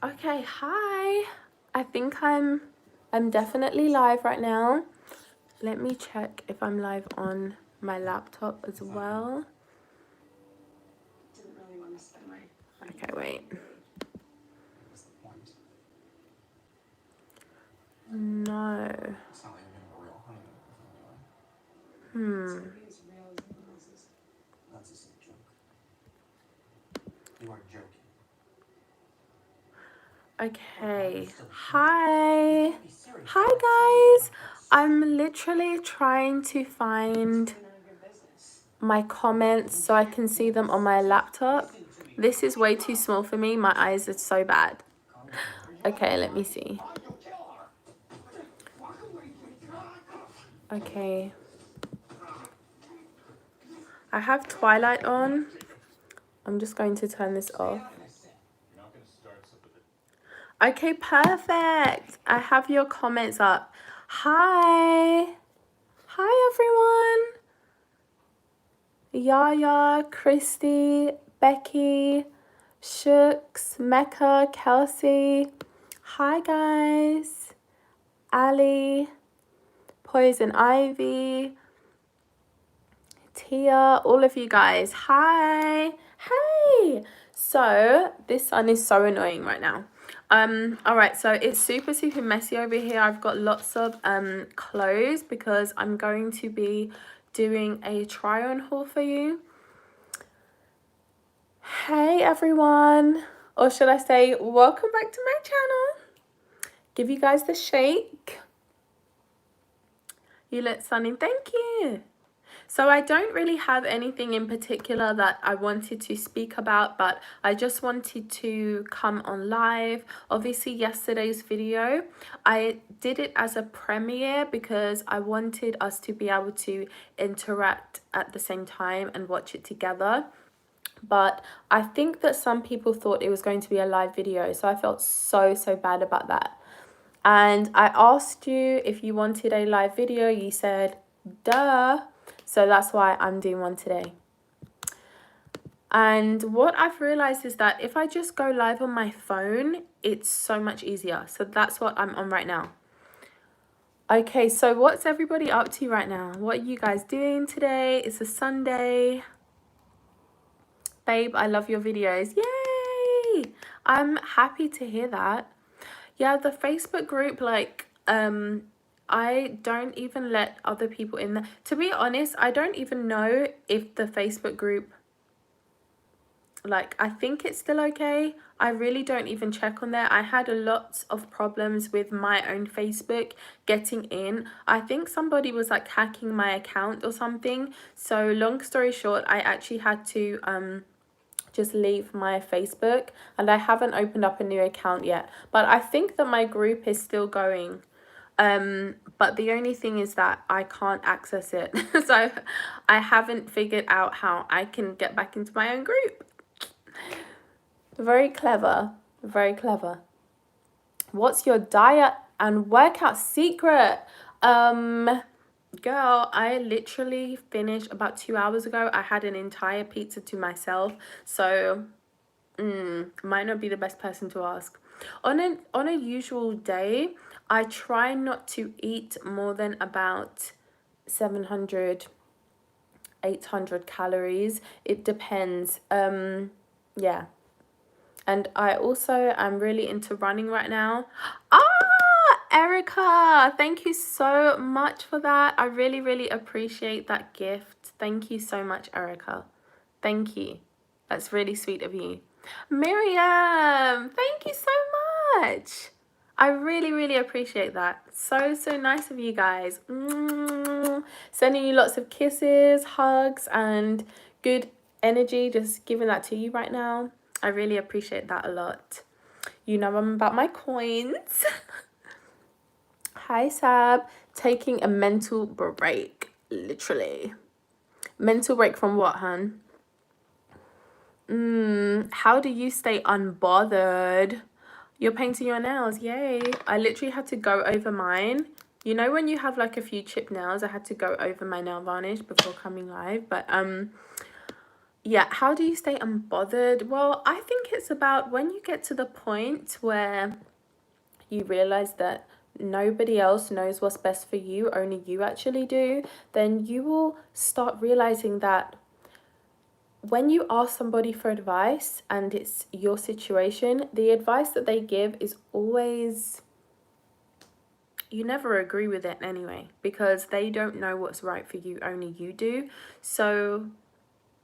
Okay, hi. I think I'm definitely live right now. Let me check if I'm live on my laptop as well. Okay, wait. No. Okay. Hi. Hi, guys. I'm literally trying to find my comments so I can see them on my laptop. This is way too small for me. My eyes are so bad. Okay, let me see. Okay. I have Twilight on. I'm just going to turn this off. Okay, perfect. I have your comments up. Hi. Hi, everyone. Yaya, Christy, Becky, Shooks, Mecca, Kelsey. Hi, guys. Ali, Poison Ivy, Tia, all of you guys. Hi. Hey. So this sun is so annoying right now. All right, so it's super messy over here. I've got lots of clothes because I'm going to be doing a try on haul for you. Hey everyone, or should I say welcome back to my channel. Give you guys the shake. You look stunning. Thank you. So I don't really have anything in particular that I wanted to speak about, but I just wanted to come on live. Obviously yesterday's video, I did it as a premiere because I wanted us to be able to interact at the same time and watch it together. But I think that some people thought it was going to be a live video, so I felt so bad about that. And I asked you if you wanted a live video. You said duh. So that's why I'm doing one today. And what I've realized is that if I just go live on my phone, it's so much easier. So that's what I'm on right now. Okay, so what's everybody up to right now? What are you guys doing today? It's a Sunday. Babe, I love your videos. Yay! I'm happy to hear that. Yeah, the Facebook group, like, I don't even let other people in there. To be honest, I don't even know if the Facebook group, like, I think it's still okay. I really don't even check on there. I had a lot of problems with my own Facebook getting in. I think somebody was like hacking my account or something. So long story short, I actually had to just leave my Facebook, and I haven't opened up a new account yet, but I think that my group is still going. But the only thing is that I can't access it. So I haven't figured out how I can get back into my own group. Very clever. Very clever. What's your diet and workout secret? Girl, I literally finished about 2 hours ago. I had an entire pizza to myself. So might not be the best person to ask. On a usual day, I try not to eat more than about 700, 800 calories. It depends. Yeah. And I also am really into running right now. Erica, thank you so much for that. I really appreciate that gift. Thank you so much, Erica. Thank you. That's really sweet of you. Miriam, thank you so much. I really appreciate that. So nice of you guys. Sending you lots of kisses, hugs, and good energy. Just giving that to you right now. I really appreciate that a lot. You know I'm about my coins. Hi, Sab. Taking a mental break, literally. Mental break from what, hun? How do you stay unbothered? You're painting your nails, yay. I literally had to go over mine. You know when you have like a few chipped nails, I had to go over my nail varnish before coming live. But Yeah, how do you stay unbothered? Well, I think it's about when you get to the point where you realize that nobody else knows what's best for you, only you actually do, then you will start realizing that when you ask somebody for advice and it's your situation, the advice that they give is always, you never agree with it anyway, because they don't know what's right for you, only you do. So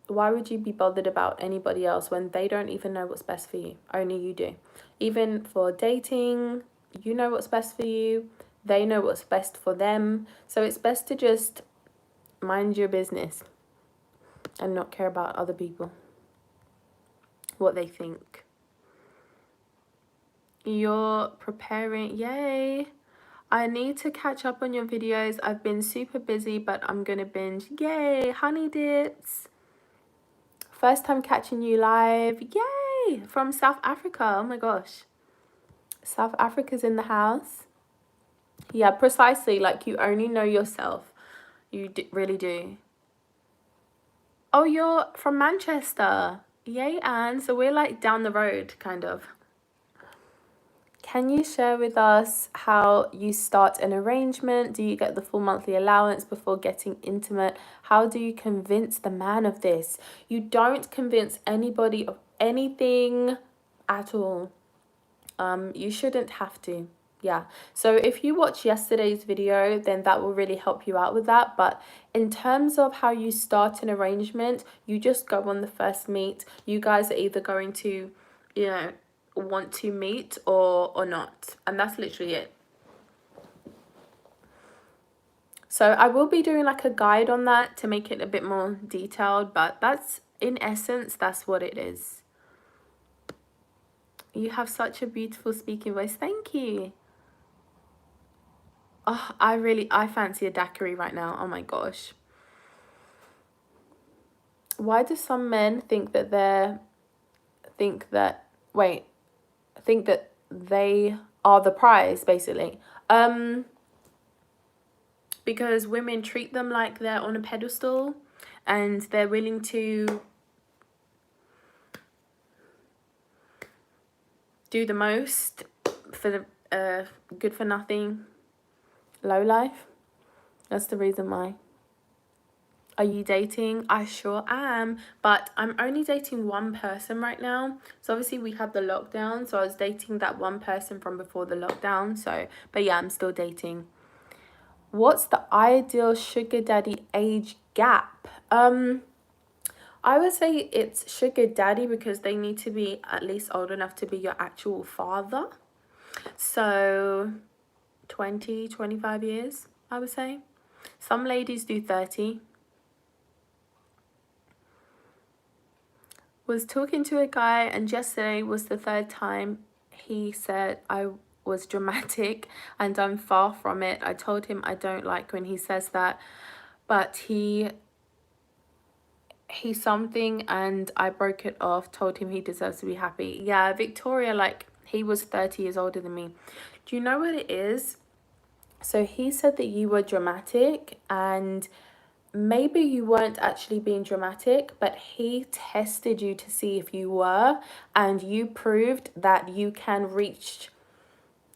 why would you be bothered about anybody else when they don't even know what's best for you? Only you do. Even for dating, you know what's best for you, they know what's best for them. So it's best to just mind your business and not care about other people, what they think. You're preparing, yay. I need to catch up on your videos. I've been super busy, but I'm gonna binge. Yay, honey dips. First time catching you live. Yay! From South Africa. Oh my gosh. South Africa's in the house. Yeah, precisely. Like, you only know yourself. You really do. Oh, you're from Manchester. Yay, Anne. So we're like down the road, kind of. Can you share with us how you start an arrangement? Do you get the full monthly allowance before getting intimate? How do you convince the man of this? You don't convince anybody of anything at all. You shouldn't have to. Yeah. So if you watch yesterday's video, then that will really help you out with that. But in terms of how you start an arrangement, you just go on the first meet. You guys are either going to, you know, want to meet or not, and that's literally it. So I will be doing like a guide on that to make it a bit more detailed, but that's, in essence, that's what it is. You have such a beautiful speaking voice. Thank you. Oh, I fancy a daiquiri right now. Oh my gosh. Why do some men think that they are the prize, basically? Because women treat them like they're on a pedestal and they're willing to do the most for the good for nothing low life. That's the reason why. Are you dating? I sure am, but I'm only dating one person right now. So obviously we had the lockdown, so I was dating that one person from before the lockdown. So, but yeah, I'm still dating. What's the ideal sugar daddy age gap? I would say it's sugar daddy because they need to be at least old enough to be your actual father. So 20, 25 years, I would say. Some ladies do 30. Was talking to a guy, and yesterday was the third time he said I was dramatic, and I'm far from it. I told him I don't like when he says that, but he's something, and I broke it off, told him he deserves to be happy. Yeah, Victoria, like, he was 30 years older than me. Do you know what it is? So he said that you were dramatic, and maybe you weren't actually being dramatic, but he tested you to see if you were, and you proved that you can reach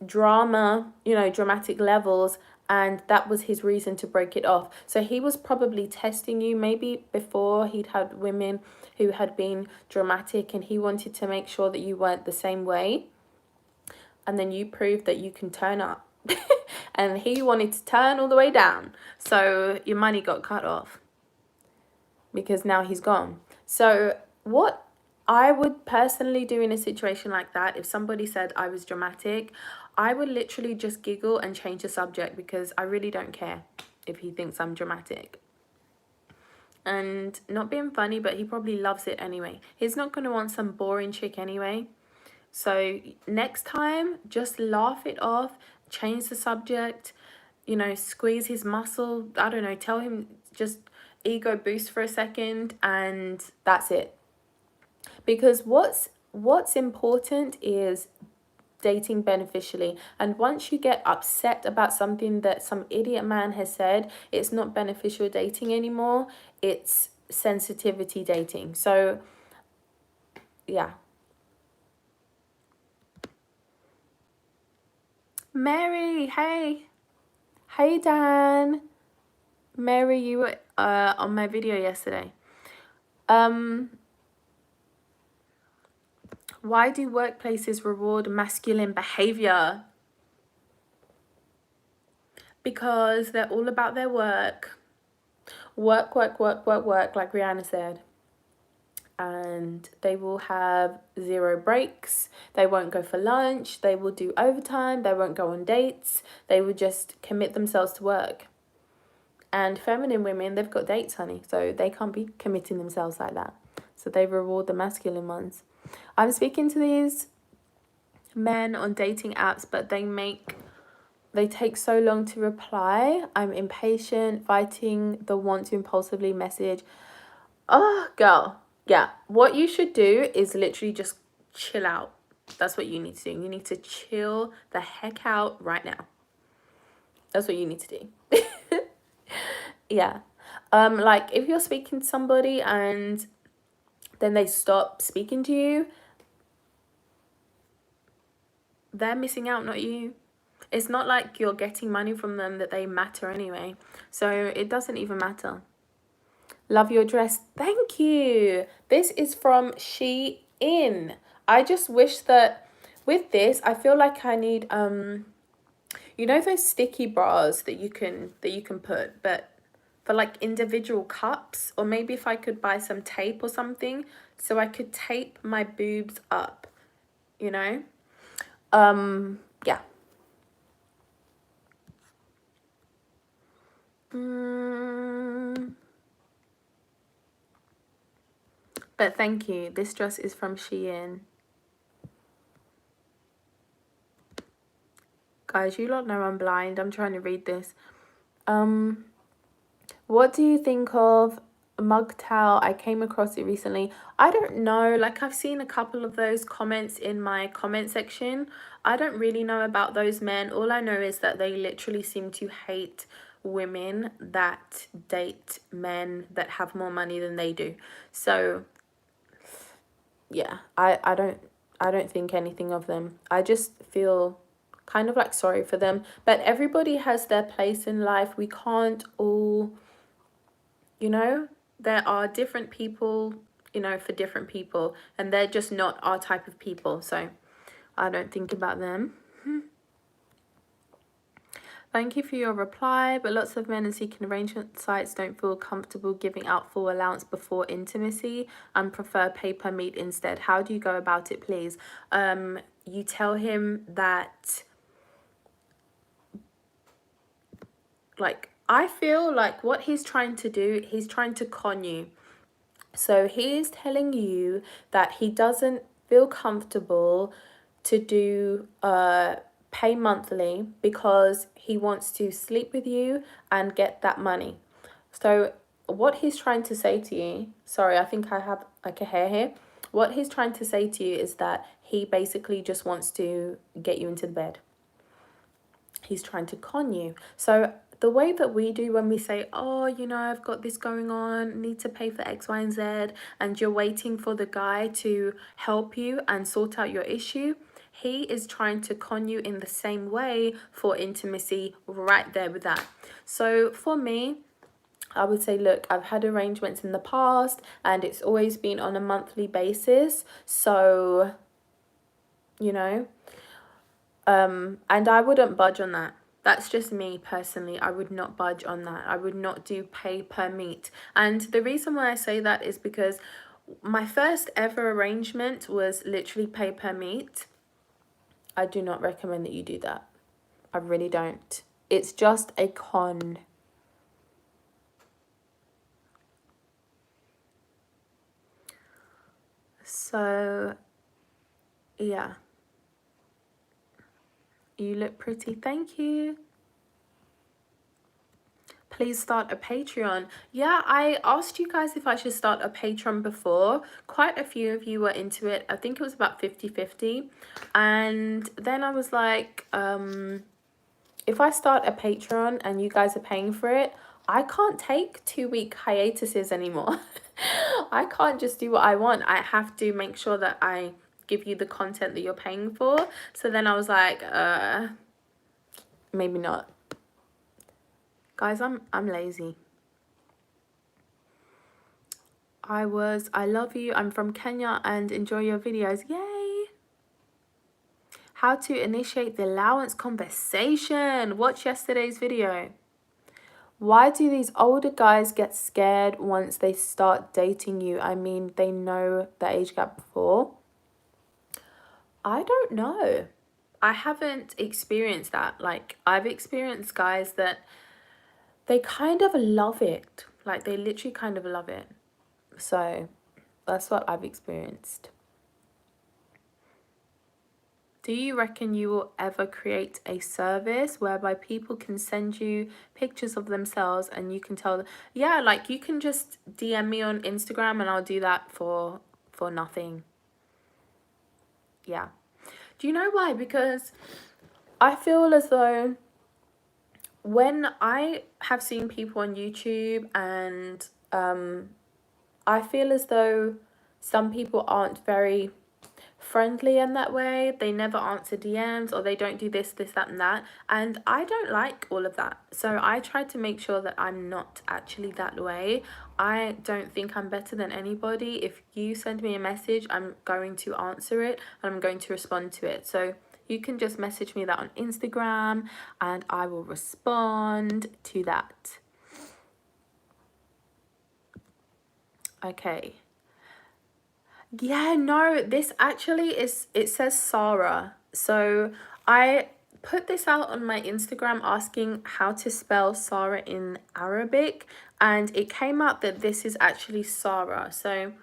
dramatic levels, and that was his reason to break it off. So he was probably testing you. Maybe before he'd had women who had been dramatic, and he wanted to make sure that you weren't the same way, and then you proved that you can turn up. And he wanted to turn all the way down, so your money got cut off because now he's gone. So what I would personally do in a situation like that, if somebody said I was dramatic, I would literally just giggle and change the subject, because I really don't care if he thinks I'm dramatic. And not being funny, but he probably loves it anyway. He's not going to want some boring chick anyway. So next time, just laugh it off, change the subject, squeeze his muscle. I don't know, tell him, just ego boost for a second, and that's it. Because what's important is dating beneficially. And once you get upset about something that some idiot man has said, it's not beneficial dating anymore. It's sensitivity dating. So yeah. Mary, hey. Hey Dan. Mary, you were on my video yesterday. Why do workplaces reward masculine behavior? Because they're all about their work. Work, work, work, work, work, like Rihanna said. And they will have 0 breaks. They won't go for lunch. They will do overtime. They won't go on dates. They will just commit themselves to work. And feminine women, they've got dates, honey. So they can't be committing themselves like that. So they reward the masculine ones. I'm speaking to these men on dating apps, but they take so long to reply. I'm impatient, fighting the want to impulsively message. Oh, girl. Yeah. What you should do is literally just chill out. That's what you need to do. You need to chill the heck out right now. That's what you need to do. Yeah. Like if you're speaking to somebody and then they stop speaking to you, they're missing out, not you. It's not like you're getting money from them that they matter anyway. So it doesn't even matter. Love your dress. Thank you. This is from Shein. I just wish that with this, I feel like I need you know those sticky bras that you can put, but for like individual cups, or maybe if I could buy some tape or something so I could tape my boobs up, you know? Yeah. But thank you. This dress is from Shein. Guys, you lot know I'm blind. I'm trying to read this. What do you think of MGTOW? I came across it recently. I don't know. Like, I've seen a couple of those comments in my comment section. I don't really know about those men. All I know is that they literally seem to hate women that date men that have more money than they do. So yeah, I don't think anything of them. I just feel kind of like sorry for them. But everybody has their place in life. We can't all, you know, there are different people, you know, for different people, and they're just not our type of people. So I don't think about them. Thank you for your reply, but lots of men in seeking arrangement sites don't feel comfortable giving out full allowance before intimacy and prefer pay per meet instead. How do you go about it, please? You tell him that, like, I feel like what he's trying to do, he's trying to con you. So he's telling you that he doesn't feel comfortable to do pay monthly because he wants to sleep with you and get that money. So what he's trying to say to you, sorry, I think I have like a hair here. What he's trying to say to you is that he basically just wants to get you into the bed. He's trying to con you. So the way that we do when we say, oh, you know, I've got this going on, need to pay for X, Y, and Z, and you're waiting for the guy to help you and sort out your issue, he is trying to con you in the same way for intimacy right there with that. So for me, I would say, look, I've had arrangements in the past and it's always been on a monthly basis. So, you know, and I wouldn't budge on that. That's just me personally. I would not budge on that. I would not do pay per meet. And the reason why I say that is because my first ever arrangement was literally pay per meet. I do not recommend that you do that. I really don't. It's just a con. So, yeah. You look pretty. Thank you. Please start a Patreon. Yeah, I asked you guys if I should start a Patreon before. Quite a few of you were into it. I think it was about 50-50. And then I was like, if I start a Patreon and you guys are paying for it, I can't take 2-week hiatuses anymore. I can't just do what I want. I have to make sure that I give you the content that you're paying for. So then I was like, maybe not. Guys, I'm lazy. I love you. I'm from Kenya and enjoy your videos. Yay! How to initiate the allowance conversation. Watch yesterday's video. Why do these older guys get scared once they start dating you? I mean, they know the age gap before. I don't know. I haven't experienced that. Like, I've experienced guys that they kind of love it. Like, they literally kind of love it. So, that's what I've experienced. Do you reckon you will ever create a service whereby people can send you pictures of themselves and you can tell them, yeah, like you can just DM me on Instagram and I'll do that for nothing. Yeah. Do you know why? Because I feel as though when I have seen people on YouTube and I feel as though some people aren't very friendly in that way. They never answer DMs or they don't do this, that, and that. And I don't like all of that. So I try to make sure that I'm not actually that way. I don't think I'm better than anybody. If you send me a message, I'm going to answer it and I'm going to respond to it. So you can just message me that on Instagram and I will respond to that. Okay. Yeah, no, this actually it says Sarah. So I put this out on my Instagram asking how to spell Sarah in Arabic, and it came out that this is actually Sarah. So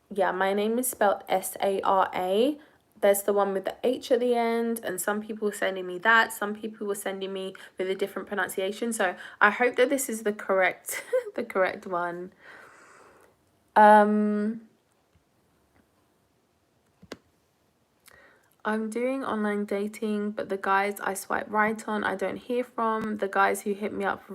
yeah, my name is spelled Sara. There's the one with the H at the end, and some people were sending me that. Some people were sending me with a different pronunciation. So I hope that this is the correct the correct one. I'm doing online dating, but the guys I swipe right on, I don't hear from. The guys who hit me up,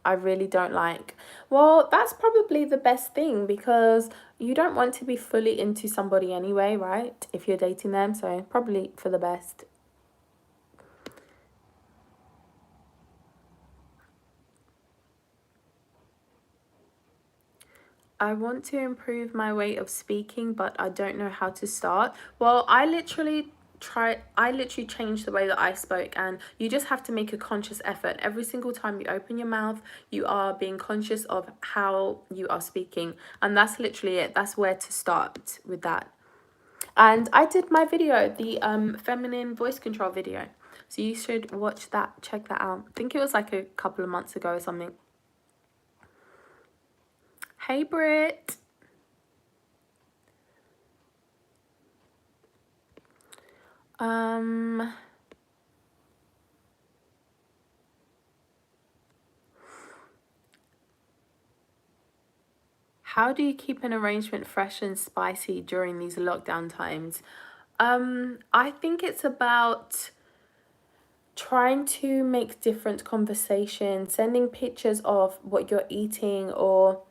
I really don't like. Well, that's probably the best thing because you don't want to be fully into somebody anyway, right? If you're dating them, so probably for the best. I want to improve my way of speaking, but I don't know how to start. Well, I literally changed the way that I spoke, and you just have to make a conscious effort. Every single time you open your mouth, you are being conscious of how you are speaking, and that's literally it. That's where to start with that. And I did my video, the feminine voice control video. So you should watch that, check that out. I think it was like a couple of months ago or something. Hey, Britt. How do you keep an arrangement fresh and spicy during these lockdown times? I think it's about trying to make different conversations, sending pictures of what you're eating, or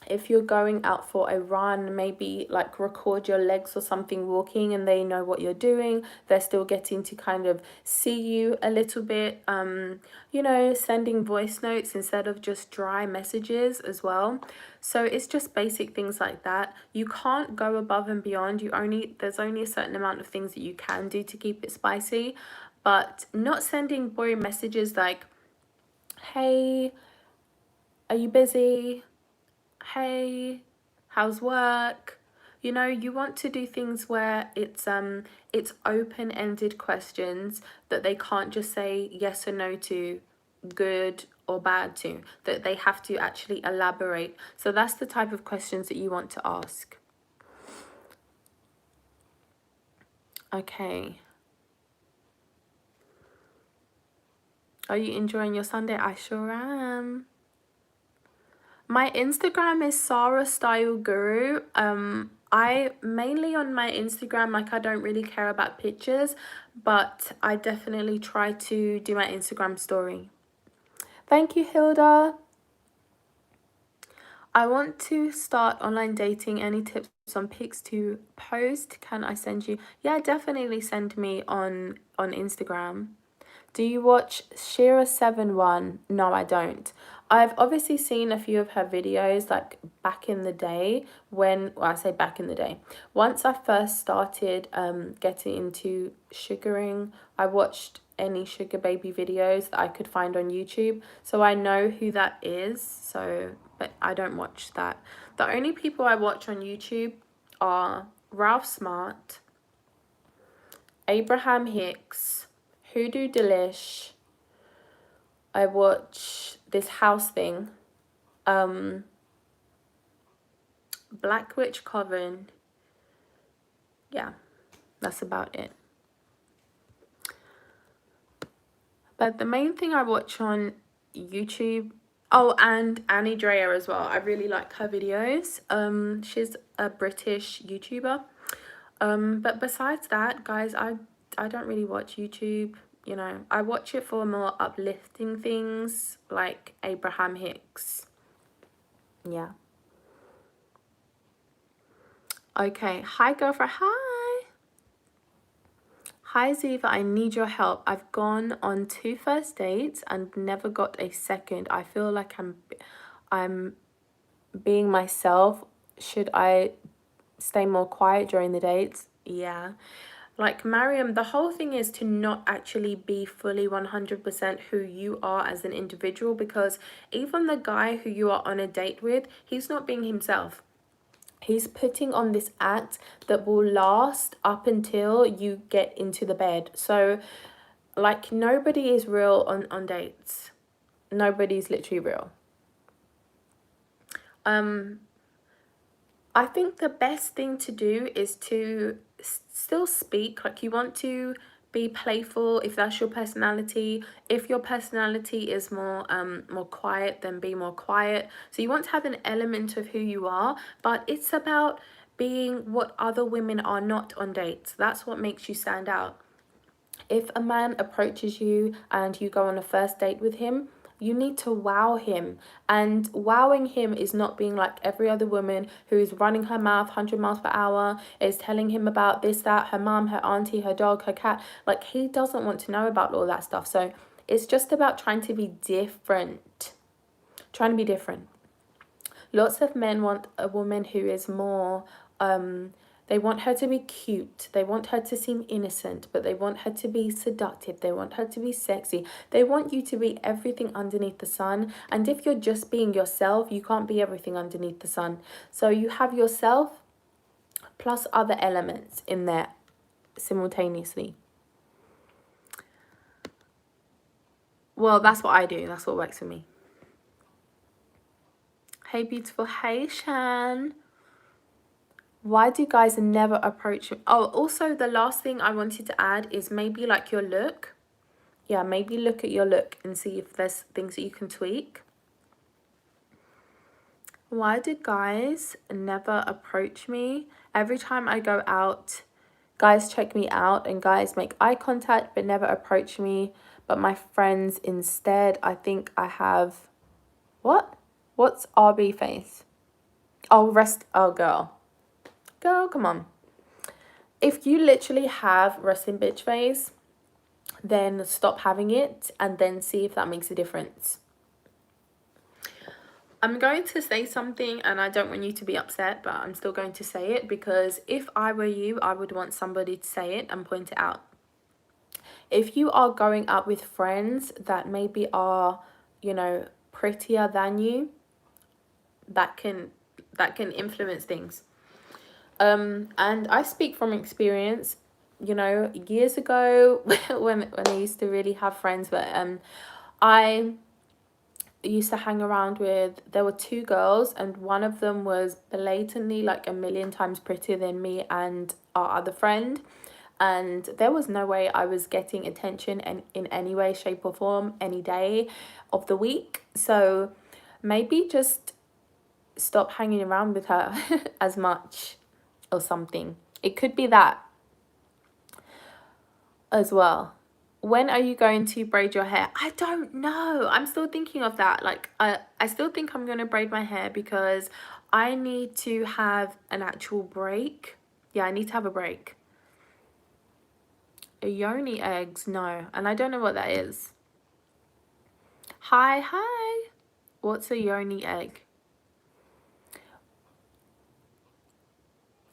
if you're going out for a run, maybe like record your legs or something walking and they know what you're doing. They're still getting to kind of see you a little bit. You know, sending voice notes instead of just dry messages as well. So it's just basic things like that. You can't go above and beyond. There's only a certain amount of things that you can do to keep it spicy, but not sending boring messages like, hey, are you busy? Hey, how's work? You know, you want to do things where it's open-ended questions that they can't just say yes or no to, good or bad to, that they have to actually elaborate. So that's the type of questions that you want to ask. Okay. Are you enjoying your Sunday? I sure am. My Instagram is Sarah Style Guru. I mainly on my Instagram, like I don't really care about pictures, but I definitely try to do my Instagram story. Thank you, Hilda. I want to start online dating. Any tips on pics to post? Can I send you? Yeah, definitely send me on Instagram. Do you watch Shira71? No, I don't. I've obviously seen a few of her videos like back in the day when, well, I say back in the day. Once I first started getting into sugaring, I watched any sugar baby videos that I could find on YouTube. So I know who that is. So, but I don't watch that. The only people I watch on YouTube are Ralph Smart, Abraham Hicks, Hoodoo Delish. I watch this house thing, Black Witch Coven. Yeah, that's about it. But the main thing I watch on YouTube, oh, and Annie Dreyer as well. I really like her videos. She's a British YouTuber. But besides that, guys, I don't really watch YouTube. You know, I watch it for more uplifting things like Abraham Hicks. Yeah. Okay. Hi, girlfriend. Hi. Hi, Ziva. I need your help. I've gone on 2 first dates and never got a second. I feel like I'm being myself. Should I stay more quiet during the dates? Yeah. Like Mariam, the whole thing is to not actually be fully 100% who you are as an individual, because even the guy who you are on a date with, he's not being himself. He's putting on this act that will last up until you get into the bed. So, like, nobody is real on dates. Nobody's literally real. I think the best thing to do is to still speak. Like, you want to be playful if that's your personality. If your personality is more quiet, then be more quiet. So you want to have an element of who you are, but it's about being what other women are not on dates. That's what makes you stand out. If a man approaches you and you go on a first date with him, you need to wow him. And wowing him is not being like every other woman who is running her mouth 100 miles per hour, is telling him about this, that, her mum, her auntie, her dog, her cat. Like, he doesn't want to know about all that stuff. So it's just about trying to be different. Trying to be different. Lots of men want a woman who is more, they want her to be cute. They want her to seem innocent, but they want her to be seductive. They want her to be sexy. They want you to be everything underneath the sun. And if you're just being yourself, you can't be everything underneath the sun. So you have yourself plus other elements in there simultaneously. Well, that's what I do. That's what works for me. Hey, beautiful. Hey, Shan. Why do guys never approach you? Oh, also the last thing I wanted to add is maybe like your look. Yeah, maybe look at your look and see if there's things that you can tweak. Why do guys never approach me? Every time I go out, guys check me out and guys make eye contact but never approach me. But my friends instead, I think I have... What? What's RB face? Oh, oh, girl. Girl, come on. If you literally have resting bitch face, then stop having it and then see if that makes a difference. I'm going to say something and I don't want you to be upset, but I'm still going to say it because if I were you, I would want somebody to say it and point it out. If you are going out with friends that maybe are, you know, prettier than you, that can influence things. And I speak from experience. You know, years ago when I used to really have friends, but I used to hang around with, there were 2 girls and one of them was blatantly like a million times prettier than me and our other friend, and there was no way I was getting attention in any way, shape or form any day of the week. So maybe just stop hanging around with her as much or something. It could be that as well. When are you going to braid your hair? I don't know. I'm still thinking of that. Like, I still think I'm going to braid my hair because I need to have an actual break. Yeah, I need to have a break. Yoni eggs, no. And I don't know what that is. Hi, hi. What's a yoni egg?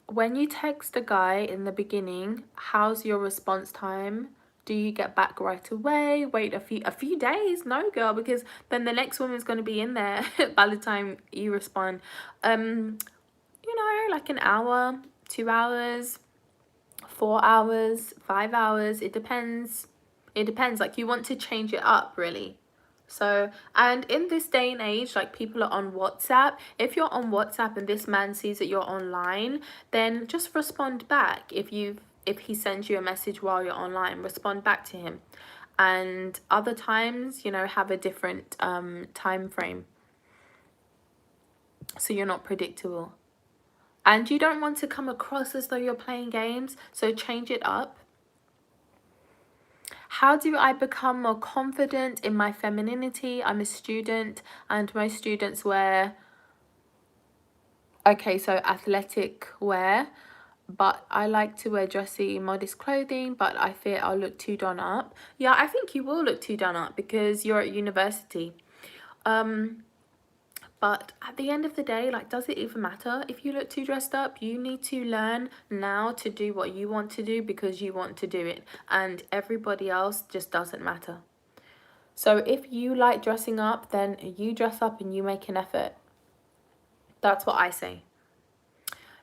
When you text a guy in the beginning, how's your response time? Do you get back right away? Wait a few days? No, girl, because then the next woman's going to be in there by the time you respond. You know, like an hour, 2 hours, 4 hours, 5 hours. It depends. It depends. Like, you want to change it up, really. So, and in this day and age, like, people are on WhatsApp. If you're on WhatsApp and this man sees that you're online, then just respond back. If he sends you a message while you're online, respond back to him. And other times, you know, have a different time frame, so you're not predictable. And you don't want to come across as though you're playing games, so change it up. How do I become more confident in my femininity? I'm a student and most students wear, okay, so athletic wear, but I like to wear dressy, modest clothing, but I fear I'll look too done up. Yeah, I think you will look too done up because you're at university. But at the end of the day, like, does it even matter if you look too dressed up? You need to learn now to do what you want to do because you want to do it. And everybody else just doesn't matter. So if you like dressing up, then you dress up and you make an effort. That's what I say.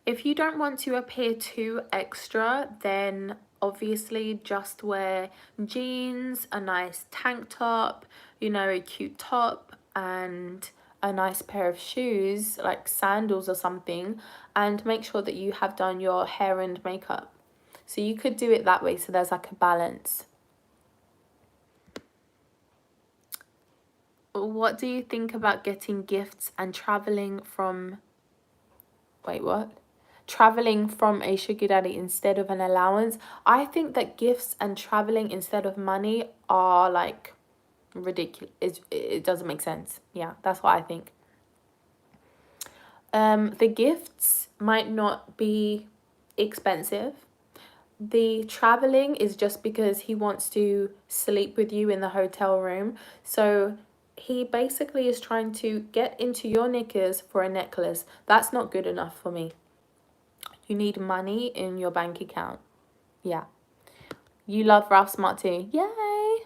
If you don't want to appear too extra, then obviously just wear jeans, a nice tank top, you know, a cute top, and a nice pair of shoes, like sandals or something, and make sure that you have done your hair and makeup. So you could do it that way, so there's like a balance. What do you think about getting gifts and traveling from... Wait, what? Traveling from a sugar daddy instead of an allowance? I think that gifts and traveling instead of money are like ridiculous. It doesn't make sense. Yeah, that's what I think. The gifts might not be expensive. The traveling is just because he wants to sleep with you in the hotel room. So he basically is trying to get into your knickers for a necklace. That's not good enough for me. You need money in your bank account. Yeah. You love Ralph Smart too. Yay!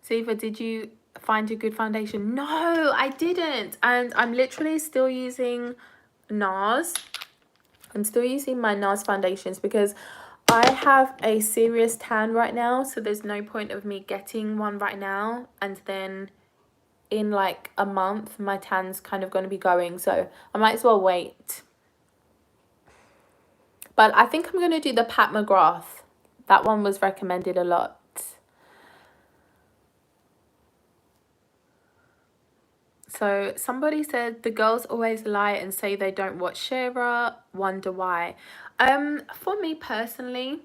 Ziva, did you find a good foundation? No, I didn't. And I'm literally still using NARS. I'm still using my NARS foundations because I have a serious tan right now. So there's no point of me getting one right now. And then in like a month, my tan's kind of going to be going. So I might as well wait. But I think I'm going to do the Pat McGrath. That one was recommended a lot. So somebody said the girls always lie and say they don't watch Shera. Wonder why. For me personally,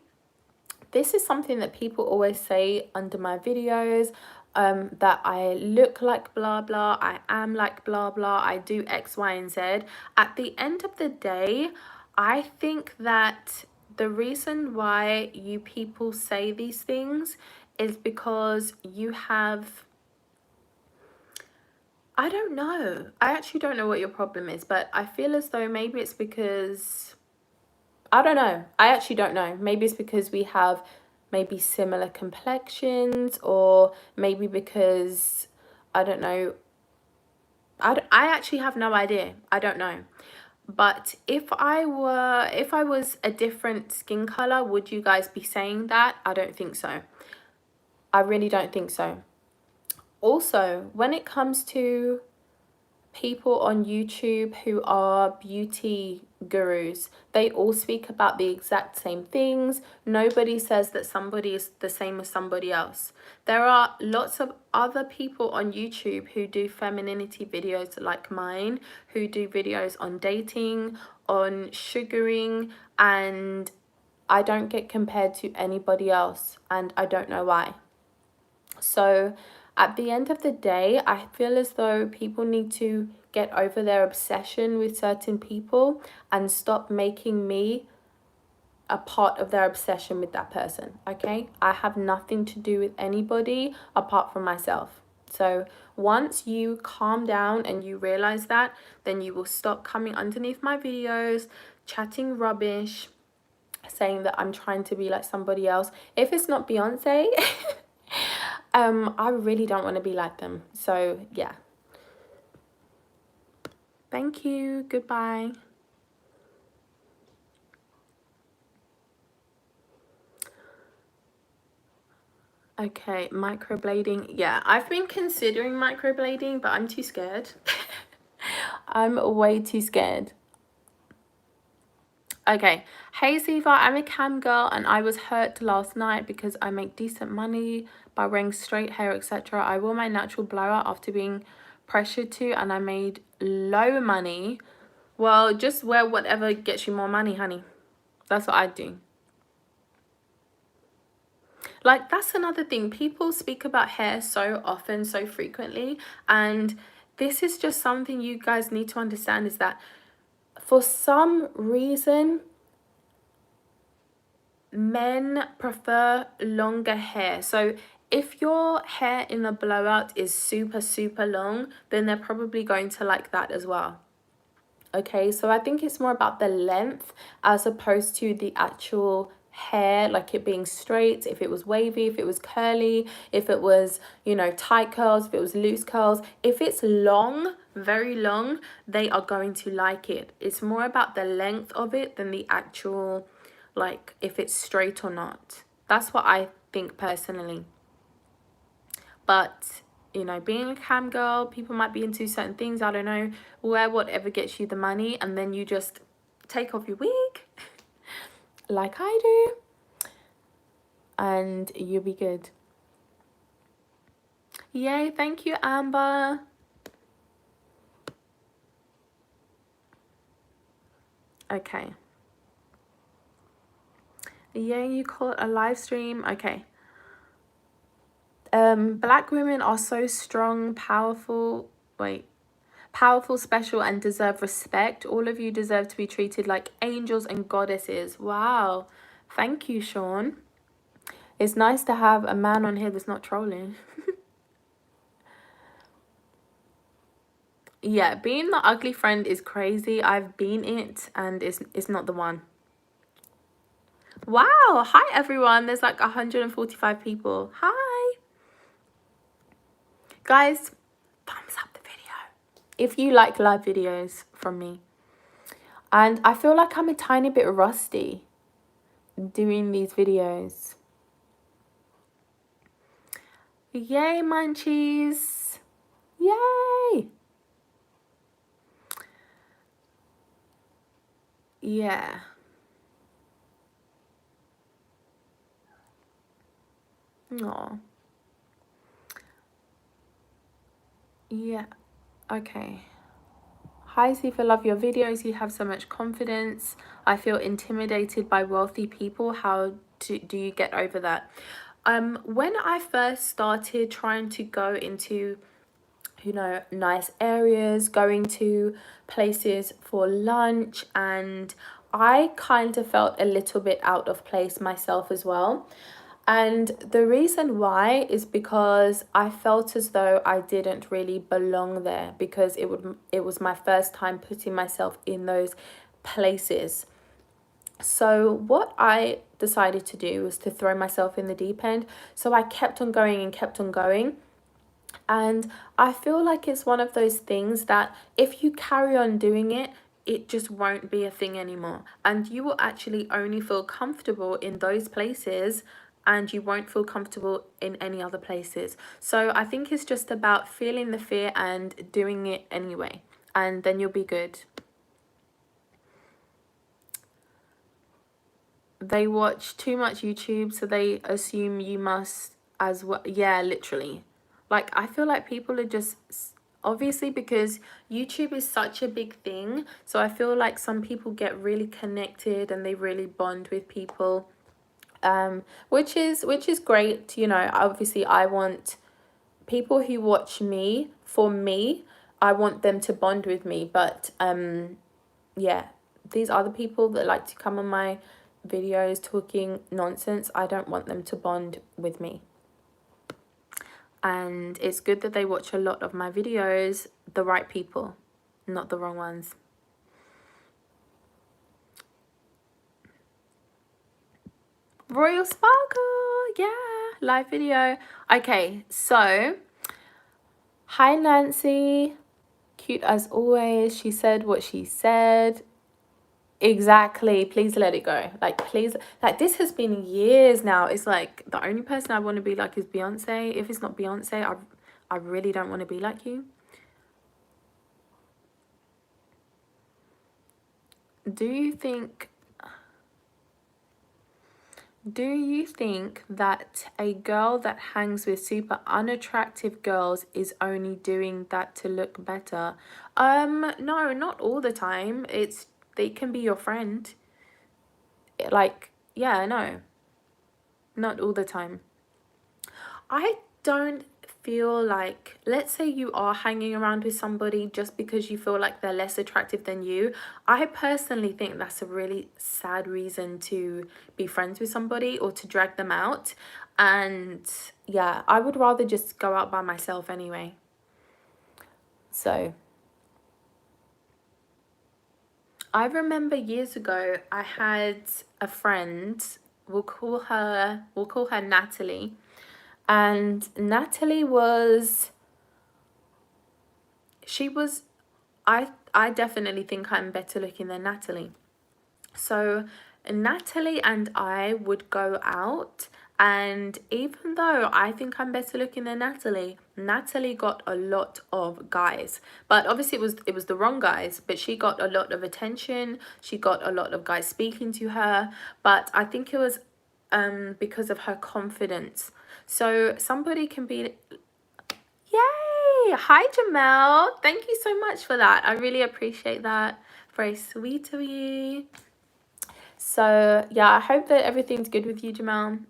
this is something that people always say under my videos. That I look like blah blah, I am like blah blah, I do X, Y, and Z. At the end of the day, I think that the reason why you people say these things is because you have... I don't know. I actually don't know what your problem is, but I feel as though maybe it's because... I don't know. I actually don't know. Maybe it's because we have maybe similar complexions, or maybe because, I don't know. I actually have no idea. I don't know. But if I was a different skin color, would you guys be saying that? I don't think so. I really don't think so. Also, when it comes to people on YouTube who are beauty gurus, they all speak about the exact same things. Nobody says that somebody is the same as somebody else. There are lots of other people on YouTube who do femininity videos like mine, who do videos on dating, on sugaring, and I don't get compared to anybody else, and I don't know why. So at the end of the day, I feel as though people need to get over their obsession with certain people and stop making me a part of their obsession with that person. Okay, I have nothing to do with anybody apart from myself. So once you calm down and you realize that, then you will stop coming underneath my videos, chatting rubbish, saying that I'm trying to be like somebody else. If it's not Beyonce, I really don't want to be like them. So yeah. Thank you. Goodbye. Okay, microblading. Yeah, I've been considering microblading, but I'm too scared. I'm way too scared. Okay, hey Ziva, I'm a cam girl and I was hurt last night because I make decent money by wearing straight hair, etc. I wore my natural blowout after being pressured to, and I made low money. Well, just wear whatever gets you more money, honey. That's what I do. Like, that's another thing. People speak about hair so often, so frequently, and this is just something you guys need to understand, is that for some reason men prefer longer hair. So if your hair in the blowout is super, super long, then they're probably going to like that as well. Okay, so I think it's more about the length as opposed to the actual hair, like it being straight, if it was wavy, if it was curly, if it was, you know, tight curls, if it was loose curls. If it's long, very long, they are going to like it. It's more about the length of it than the actual, like, if it's straight or not. That's what I think personally. But you know, being a cam girl, people might be into certain things, I don't know. Wear whatever gets you the money, and then you just take off your wig like I do, and you'll be good. Yay, thank you, Amber. Okay. Yay, you call it a live stream. Okay. Black women are so strong, powerful. Wait. Powerful, special, and deserve respect. All of you deserve to be treated like angels and goddesses. Wow. Thank you, Sean. It's nice to have a man on here that's not trolling. Yeah, being the ugly friend is crazy. I've been it, and it's not the one. Wow. Hi, everyone. There's like 145 people. Hi. Guys, thumbs up the video if you like live videos from me. And I feel like I'm a tiny bit rusty doing these videos. Yay, munchies. Yay. Yeah. Aw. Yeah. Okay. Hi, Ziva, love your videos. You have so much confidence. I feel intimidated by wealthy people. How do you get over that? When I first started trying to go into, you know, nice areas, going to places for lunch, and I kind of felt a little bit out of place myself as well. And the reason why is because I felt as though I didn't really belong there, because it was my first time putting myself in those places. So what I decided to do was to throw myself in the deep end. So I kept on going and kept on going. And I feel like it's one of those things that if you carry on doing it, it just won't be a thing anymore. And you will actually only feel comfortable in those places, and you won't feel comfortable in any other places. So I think it's just about feeling the fear and doing it anyway, and then you'll be good. They watch too much YouTube, so they assume you must as well. Yeah, literally. Like, I feel like people are just obviously because YouTube is such a big thing, so I feel like some people get really connected and they really bond with people, which is great. You know, obviously I want people who watch me for me, I want them to bond with me, but yeah, these other people that like to come on my videos talking nonsense, I don't want them to bond with me. And it's good that they watch a lot of my videos, the right people, not the wrong ones. Royal Sparkle, yeah, live video. Okay, so hi Nancy, cute as always. She said what she said. Exactly. Please let it go. Like, please, like, this has been years now. It's like the only person I want to be like is Beyonce. If it's not Beyonce, I really don't want to be like you. Do you think that a girl that hangs with super unattractive girls is only doing that to look better? No, not all the time. They can be your friend. Like, yeah, no. Not all the time. I don't feel like, let's say you are hanging around with somebody just because you feel like they're less attractive than you. I personally think that's a really sad reason to be friends with somebody or to drag them out. And yeah, I would rather just go out by myself anyway. So I remember years ago, I had a friend, we'll call her Natalie. And Natalie was, I definitely think I'm better looking than Natalie. So Natalie and I would go out, and even though I think I'm better looking than Natalie got a lot of guys. But obviously it was the wrong guys, but she got a lot of attention. She got a lot of guys speaking to her, but I think it was because of her confidence. So somebody can be, yay! Hi, Jamel. Thank you so much for that. I really appreciate that. Very sweet of you. So, yeah, I hope that everything's good with you, Jamel.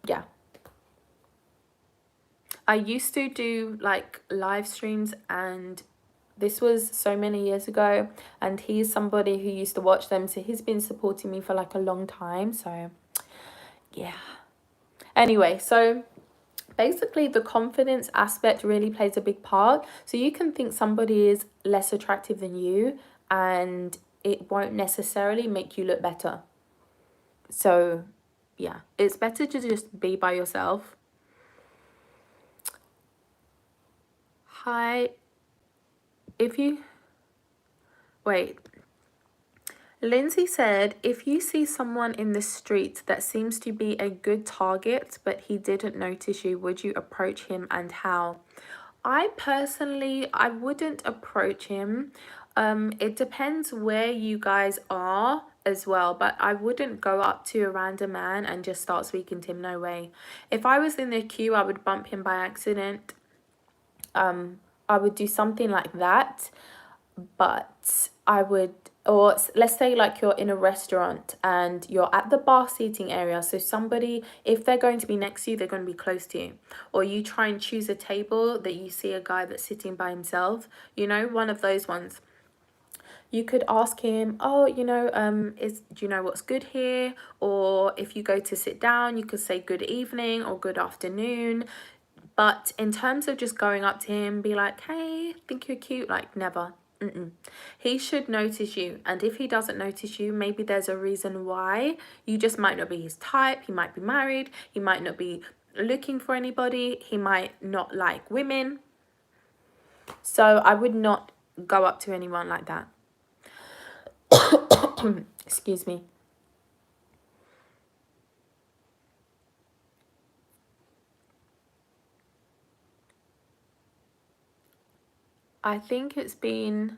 Yeah. I used to do, like, live streams, and this was so many years ago, and he's somebody who used to watch them, so he's been supporting me for, like, a long time, so, yeah. Anyway, so basically the confidence aspect really plays a big part. So you can think somebody is less attractive than you and it won't necessarily make you look better. So yeah, it's better to just be by yourself. Hi, if you wait, Lindsay said, if you see someone in the street that seems to be a good target, but he didn't notice you, would you approach him and how? I personally, I wouldn't approach him. It depends where you guys are as well, but I wouldn't go up to a random man and just start speaking to him. No way. If I was in the queue, I would bump him by accident. I would do something like that, but I would, or let's say like you're in a restaurant and you're at the bar seating area, so somebody, if they're going to be next to you, they're going to be close to you, or you try and choose a table that you see a guy that's sitting by himself, you know, one of those ones. You could ask him, oh, you know, do you know what's good here? Or if you go to sit down, you could say good evening or good afternoon. But in terms of just going up to him, be like, hey, think you're cute, like, never. He should notice you, and if he doesn't notice you, maybe there's a reason why. You just might not be his type. He might be married, he might not be looking for anybody, he might not like women. So I would not go up to anyone like that. Excuse me. I think it's been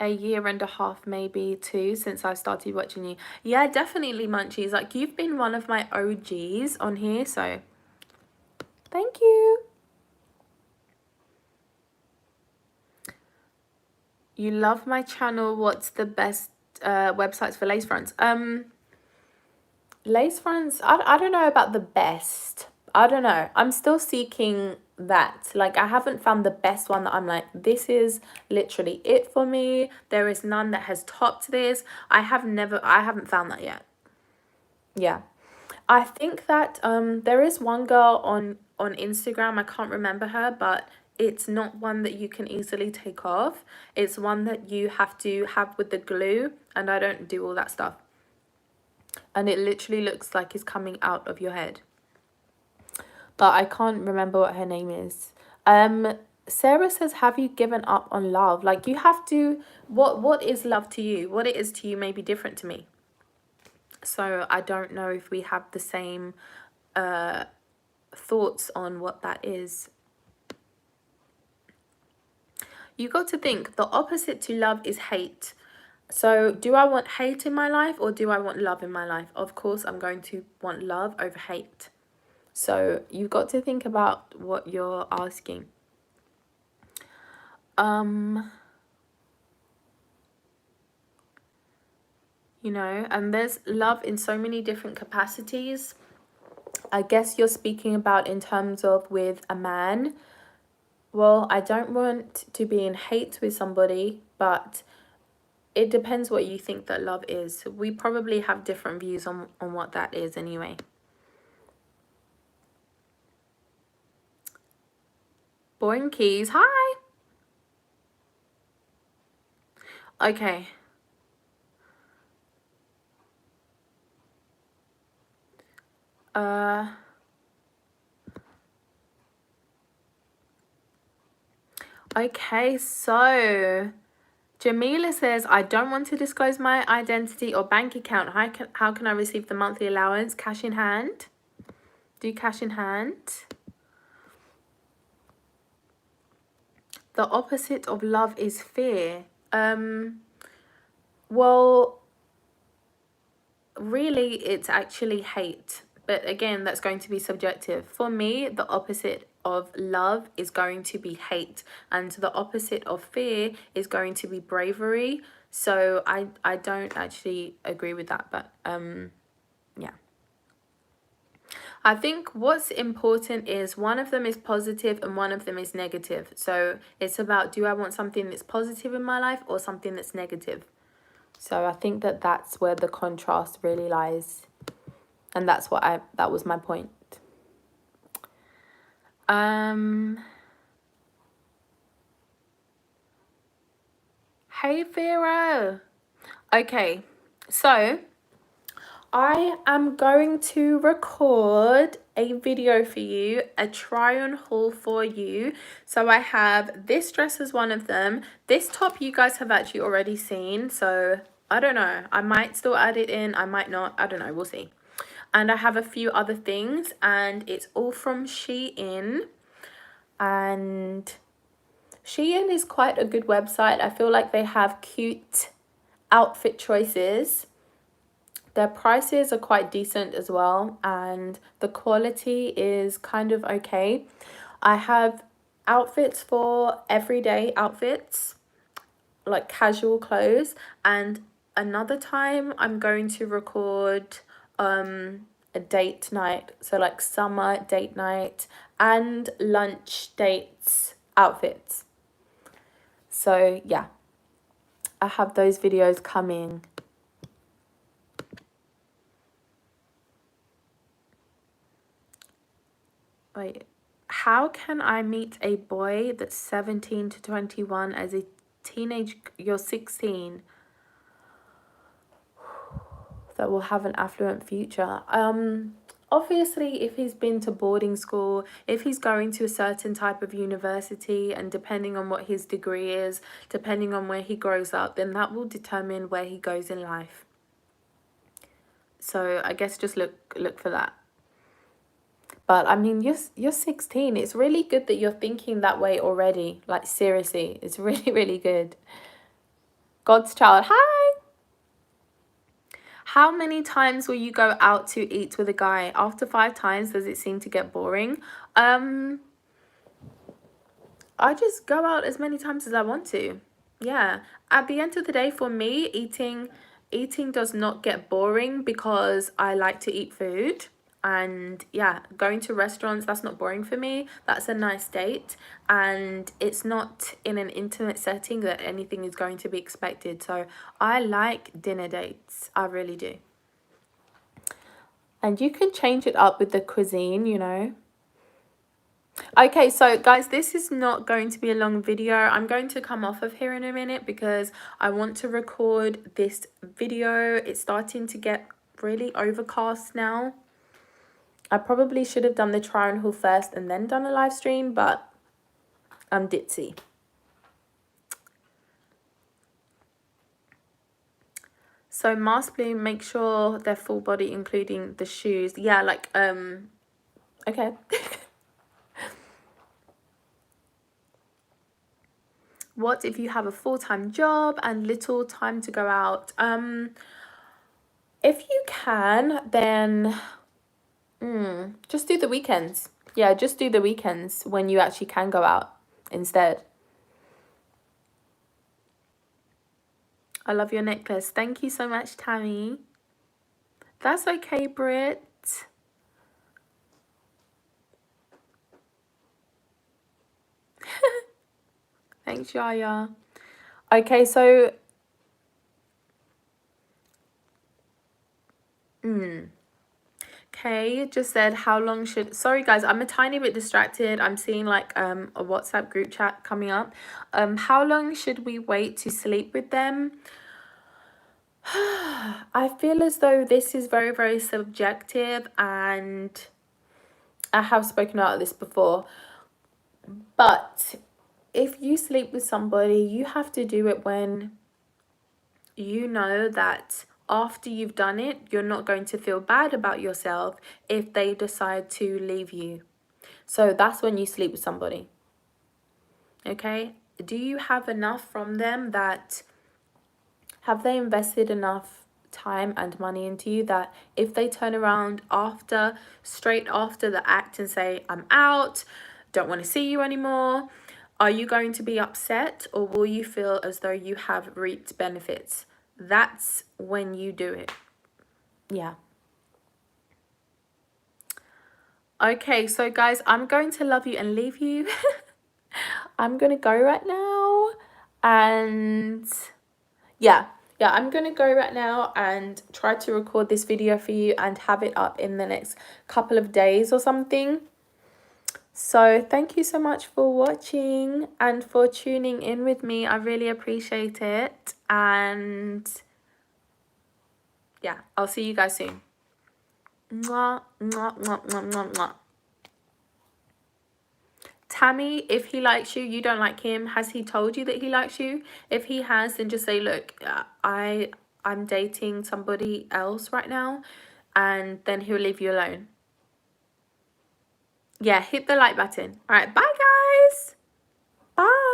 a year and a half, maybe 2, since I started watching you. Yeah, definitely, Munchies. Like, you've been one of my OGs on here, so thank you. You love my channel. What's the best websites for lace fronts? Lace fronts, I don't know about the best. I don't know. I'm still seeking that. Like, I haven't found the best one that I'm like, this is literally it for me. There is none that has topped this. I haven't found that yet. Yeah. I think that there is one girl on Instagram, I can't remember her, but it's not one that you can easily take off. It's one that you have to have with the glue, and I don't do all that stuff. And it literally looks like it's coming out of your head. But I can't remember what her name is. Sarah says, have you given up on love? Like, you have to, what is love to you? What it is to you may be different to me. So I don't know if we have the same thoughts on what that is. You got to think, the opposite to love is hate. So do I want hate in my life or do I want love in my life? Of course, I'm going to want love over hate. So you've got to think about what you're asking. You know, and there's love in so many different capacities. I guess you're speaking about in terms of with a man. Well, I don't want to be in hate with somebody, but it depends what you think that love is. We probably have different views on what that is anyway. Born Keys, hi. Okay. Okay, so Jamila says, I don't want to disclose my identity or bank account. How can I receive the monthly allowance? Cash in hand? Do cash in hand? The opposite of love is fear. Well, really, it's actually hate. But again, that's going to be subjective. For me, the opposite of love is going to be hate. And the opposite of fear is going to be bravery. So I don't actually agree with that. But yeah. I think what's important is one of them is positive and one of them is negative. So it's about, do I want something that's positive in my life or something that's negative? So I think that that's where the contrast really lies. And that was my point. Hey, Vera. Okay, so I am going to record a video for you, a try on haul for you. So I have this dress as one of them. This top you guys have actually already seen. So I don't know. I might still add it in. I might not. I don't know. We'll see. And I have a few other things. And it's all from Shein. And Shein is quite a good website. I feel like they have cute outfit choices. Their prices are quite decent as well, and the quality is kind of okay. I have outfits for everyday outfits, like casual clothes, and another time I'm going to record a date night, so like summer date night and lunch dates outfits. So yeah, I have those videos coming. Wait, how can I meet a boy that's 17 to 21 as a teenage? You're 16. That will have an affluent future. Obviously, if he's been to boarding school, if he's going to a certain type of university, and depending on what his degree is, depending on where he grows up, then that will determine where he goes in life. So I guess just look for that. But I mean, you're 16. It's really good that you're thinking that way already. Like, seriously, it's really, really good. God's child, hi. How many times will you go out to eat with a guy? After 5 times, does it seem to get boring? I just go out as many times as I want to. Yeah, at the end of the day, for me, eating does not get boring because I like to eat food. And yeah, going to restaurants, that's not boring for me. That's a nice date, and it's not in an intimate setting that anything is going to be expected. So I like dinner dates, I really do. And you can change it up with the cuisine, you know. Okay, so guys, this is not going to be a long video. I'm going to come off of here in a minute because I want to record this video. It's starting to get really overcast now. I probably should have done the try on haul first and then done a live stream, but I'm ditzy. So mask bloom, make sure they're full body, including the shoes. Yeah, like, okay. What if you have a full-time job and little time to go out? If you can, then just do the weekends. Yeah, just do the weekends when you actually can go out instead. I love your necklace. Thank you so much, Tammy. That's okay, Britt. Thanks, Yaya. Okay, so okay, just said how long should, sorry guys, I'm a tiny bit distracted. I'm seeing like a WhatsApp group chat coming up. How long should we wait to sleep with them? I feel as though this is very, very subjective, and I have spoken about this before. But if you sleep with somebody, you have to do it when you know that after you've done it, you're not going to feel bad about yourself if they decide to leave you. So that's when you sleep with somebody. Okay? Do you have enough from them that, have they invested enough time and money into you that if they turn around after, straight after the act and say, I'm out, don't want to see you anymore, are you going to be upset, or will you feel as though you have reaped benefits? That's when you do it. Yeah. Okay, so guys, I'm going to love you and leave you. I'm going to go right now, and yeah, I'm going to go right now and try to record this video for you and have it up in the next couple of days or something. So thank you so much for watching and for tuning in with me. I really appreciate it. And yeah, I'll see you guys soon. Mwah, mwah, mwah, mwah, mwah, mwah. Tammy, if he likes you, you don't like him. Has he told you that he likes you? If he has, then just say, look, I'm dating somebody else right now, and then he'll leave you alone. Yeah, hit the like button. All right, bye guys. Bye.